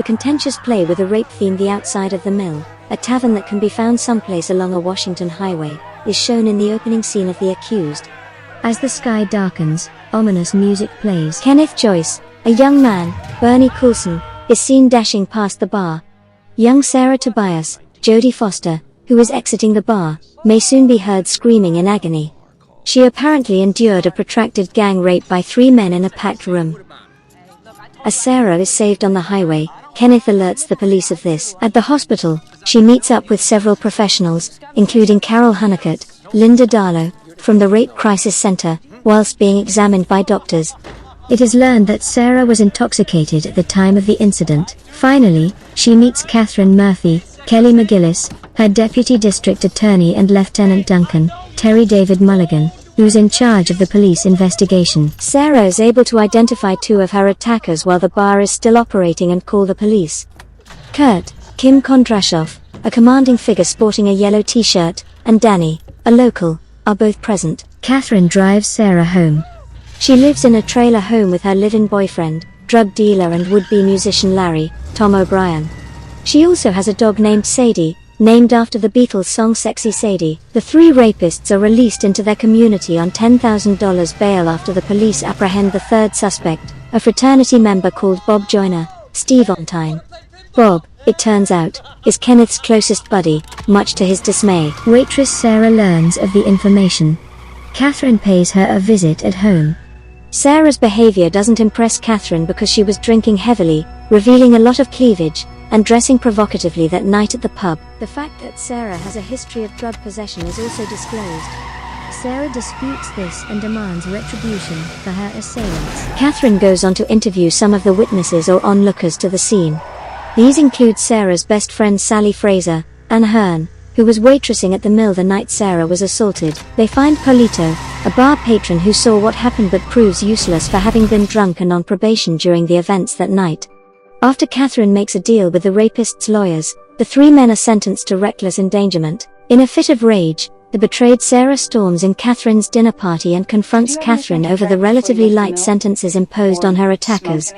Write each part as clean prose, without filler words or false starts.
The contentious play with a rape theme. The outside of the Mill, a tavern that can be found someplace along a Washington highway, is shown in the opening scene of The Accused. As the sky darkens, ominous music plays. Kenneth Joyce, a young man, Bernie Coulson, is seen dashing past the bar. Young Sarah Tobias, Jodie Foster, who is exiting the bar, may soon be heard screaming in agony. She apparently endured a protracted gang rape by 3 men in a packed room. As Sarah is saved on the highway, Kenneth alerts the police of this. At the hospital, she meets up with several professionals, including Carol Hunnicutt, Linda Darlow, from the Rape Crisis Center, whilst being examined by doctors. It is learned that Sarah was intoxicated at the time of the incident. Finally, she meets Catherine Murphy, Kelly McGillis, her deputy district attorney, and Lieutenant Duncan, Terry David Mulligan, who's in charge of the police investigation. Sarah is able to identify 2 of her attackers while the bar is still operating and call the police. Kurt, Kim Kondrashov, a commanding figure sporting a yellow t-shirt, and Danny, a local, are both present. Catherine drives Sarah home. She lives in a trailer home with her live-in boyfriend, drug dealer and would-be musician Larry, Tom O'Brien. She also has a dog named Sadie, named after the Beatles song Sexy Sadie. The 3 rapists are released into their community on $10,000 bail after the police apprehend the 3rd suspect, a fraternity member called Bob Joyner, Steve Ontine. Bob, it turns out, is Kenneth's closest buddy, much to his dismay. Waitress Sarah learns of the information. Catherine pays her a visit at home. Sarah's behavior doesn't impress Catherine because she was drinking heavily, revealing a lot of cleavage, and dressing provocatively that night at the pub. The fact that Sarah has a history of drug possession is also disclosed. Sarah disputes this and demands retribution for her assailants. Catherine goes on to interview some of the witnesses or onlookers to the scene. These include Sarah's best friend Sally Fraser, Ann Hearn, who was waitressing at the Mill the night Sarah was assaulted. They find Polito, a bar patron who saw what happened but proves useless for having been drunk and on probation during the events that night. After Catherine makes a deal with the rapist's lawyers, the 3 men are sentenced to reckless endangerment. In a fit of rage, the betrayed Sarah storms in Catherine's dinner party and confronts Catherine over the relatively light sentences imposed on her attackers.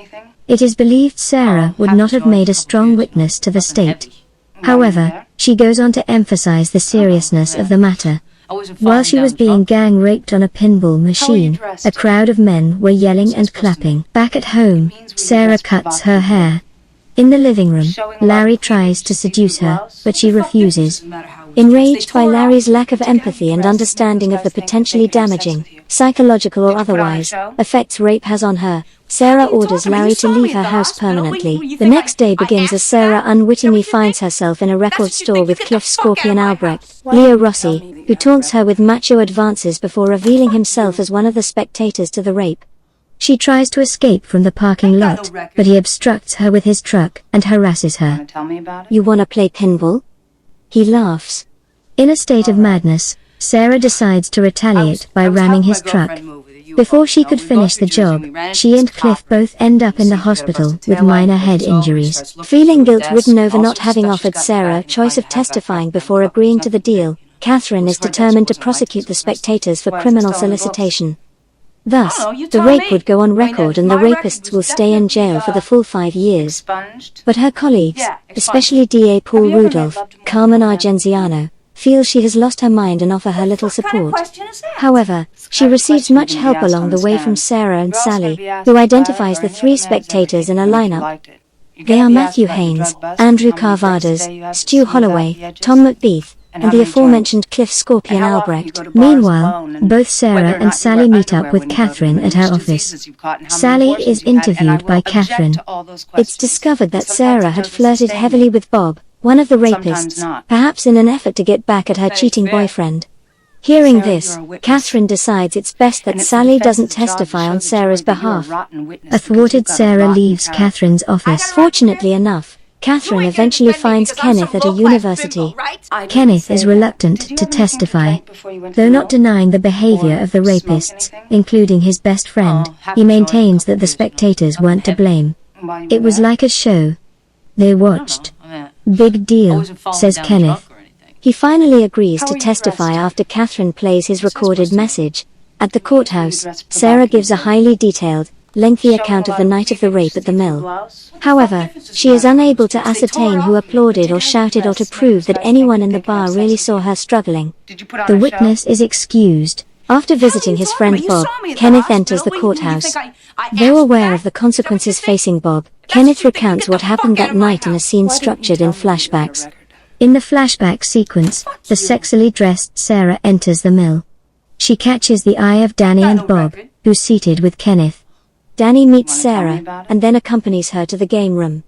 It is believed Sarah would not have made a strong witness to the state. However, she goes on to emphasize the seriousness of the matter. While she was being gang raped on a pinball machine, a crowd of men were yelling and clapping. Back at home, Sarah cuts her hair. In the living room, Larry tries to seduce her, but she refuses. Enraged by Larry's lack of empathy and understanding of the potentially damaging, psychological or otherwise, effects rape has on her, Sarah orders Larry to leave her house permanently. The next day begins as Sarah unwittingly finds herself in a record store with Cliff Scorpion Albrecht, Leo Rossi, who taunts her with macho advances before revealing himself as one of the spectators to the rape. She tries to escape from the parking lot, but he obstructs her with his truck and harasses her. "You wanna play pinball?" He laughs. In a state of madness, Sarah decides to retaliate by ramming his truck. Before she could finish the job, she and Cliff both end up in the hospital with minor head injuries. Feeling guilt-ridden over not having offered Sarah a choice of testifying before agreeing to the deal, Catherine is determined to prosecute the spectators for criminal solicitation. Thus, the rape would go on record and the rapists will stay in jail for the full 5 years. But her colleagues, especially DA Paul Rudolph, Carmen Argenziano, feel she has lost her mind and offer her little support. However, she receives much help along the way from Sarah and Sally, who identifies the 3 spectators in a lineup. They are Matthew Haynes, Andrew Carvadas, Stu Holloway, Tom McBeath, and the aforementioned Cliff Scorpion Albrecht. Meanwhile, both Sarah and Sally meet up with Catherine at her office. Sally is interviewed by Catherine. It's discovered that Sarah had flirted heavily with Bob, one of the rapists, perhaps in an effort to get back at her cheating boyfriend. Hearing this, Catherine decides it's best that Sally doesn't testify on Sarah's behalf. A thwarted Sarah leaves Catherine's office. Fortunately enough, Catherine eventually finds Kenneth at a university. Kenneth is reluctant to testify. Though not denying the behavior of the rapists, including his best friend, he maintains that the spectators weren't to blame. It was like a show. They watched. Big deal, says Kenneth. He finally agrees to testify after Catherine plays his recorded message. At the courthouse, Sarah gives a highly detailed, lengthy account of the night of the rape at the mill. However, she is unable to ascertain who applauded or shouted or to prove that anyone in the bar really saw her struggling. The witness is excused. After visiting his friend Bob, Kenneth enters the courthouse. Though aware of the consequences facing Bob, Kenneth recounts what happened that night in a scene structured in flashbacks. In the flashback sequence, the sexily dressed Sarah enters the mill. She catches the eye of Danny and Bob, who's seated with Kenneth. Danny meets Sarah, and then accompanies her to the game room.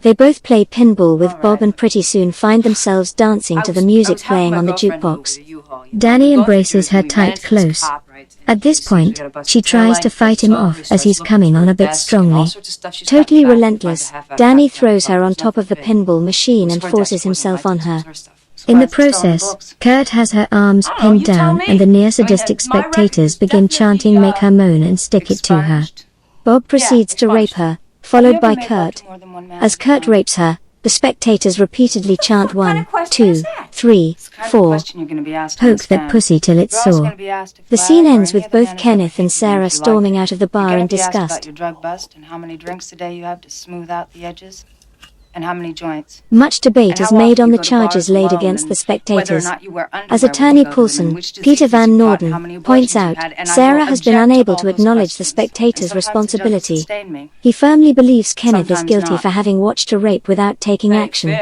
They both play pinball with Bob and pretty soon find themselves dancing to the music playing on the jukebox. Danny embraces her tight close. At this point, she tries to fight him off as he's coming on a bit strongly. Totally relentless, Danny throws her on top of the pinball machine and forces himself on her. In the process, Kurt has her arms pinned down and the near-sadistic spectators begin chanting "Make her moan" and "Stick it to her." Bob proceeds to rape her, followed by Kurt. As Kurt rapes her, the spectators repeatedly chant 1, 2, 3, 4. Poke that pussy till it's sore. The scene ends with both Kenneth and Sarah storming out of the bar in disgust. And how many joints? Much debate is made on the charges laid against the spectators. As attorney Paulson, Peter Van Norden, points out, Sarah has been unable to acknowledge the spectators' responsibility. He firmly believes Kenneth is guilty for having watched a rape without taking action.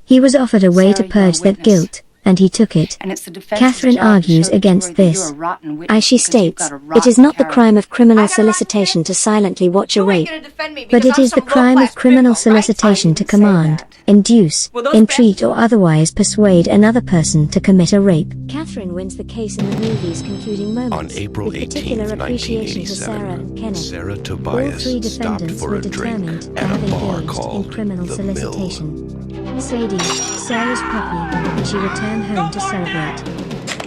He was offered a way to purge that guilt, and he took it. Catherine argues against this. As she states, it is not the crime of criminal solicitation to silently watch a rape, but it is the crime of criminal solicitation to command, induce, entreat or otherwise persuade another person to commit a rape. Catherine wins the case in the movie's concluding moments. On April with 18, particular appreciation to Sarah and Kenneth. Sarah All Tobias three stopped defendants for were a drink determined to at have a bar engaged in called criminal The Mill. solicitation. Sadie, Sarah's puppy, and she returned home to celebrate.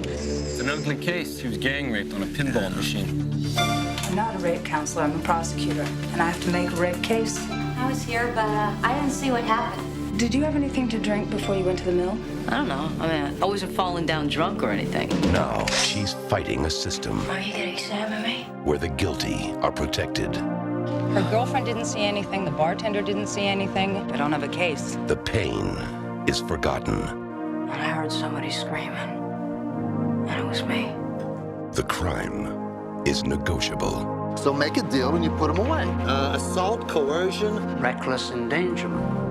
It's an ugly case. She was gang raped on a pinball machine. I'm not a rape counselor, I'm a prosecutor, and I have to make a rape case. I was here, but I didn't see what happened. Did you have anything to drink before you went to the mill? I don't know. I mean, I wasn't falling down drunk or anything. Now she's fighting a system Are you gonna examine me? where the guilty are protected. Her girlfriend didn't see anything, the bartender didn't see anything. I don't have a case. The pain is forgotten. And I heard somebody screaming. And it was me. The crime is negotiable. So make a deal and you put them away. Assault, coercion. Reckless endangerment.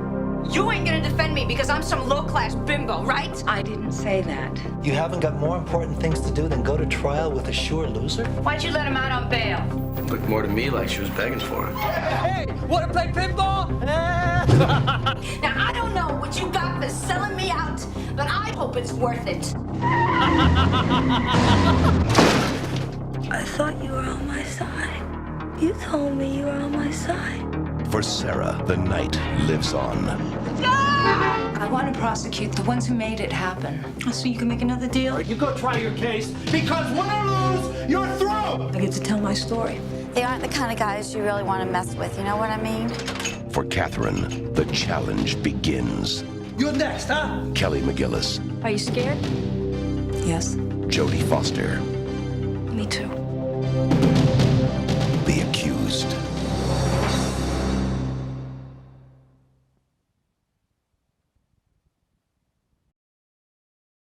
You ain't gonna defend me because I'm some low-class bimbo, right? I didn't say that. You haven't got more important things to do than go to trial with a sure loser? Why'd you let him out on bail? Looked more to me like she was begging for it. Hey, wanna play pinball? Now, I don't know what you got for selling me out, but I hope it's worth it. I thought you were on my side. You told me you were on my side. For Sarah, the night lives on. I want to prosecute the ones who made it happen. So you can make another deal? You go try your case, because win or lose, you're through! I get to tell my story. They aren't the kind of guys you really want to mess with, you know what I mean? For Catherine, the challenge begins. You're next, huh? Kelly McGillis, Are you scared? Yes. Jodie Foster, Me too. The Accused.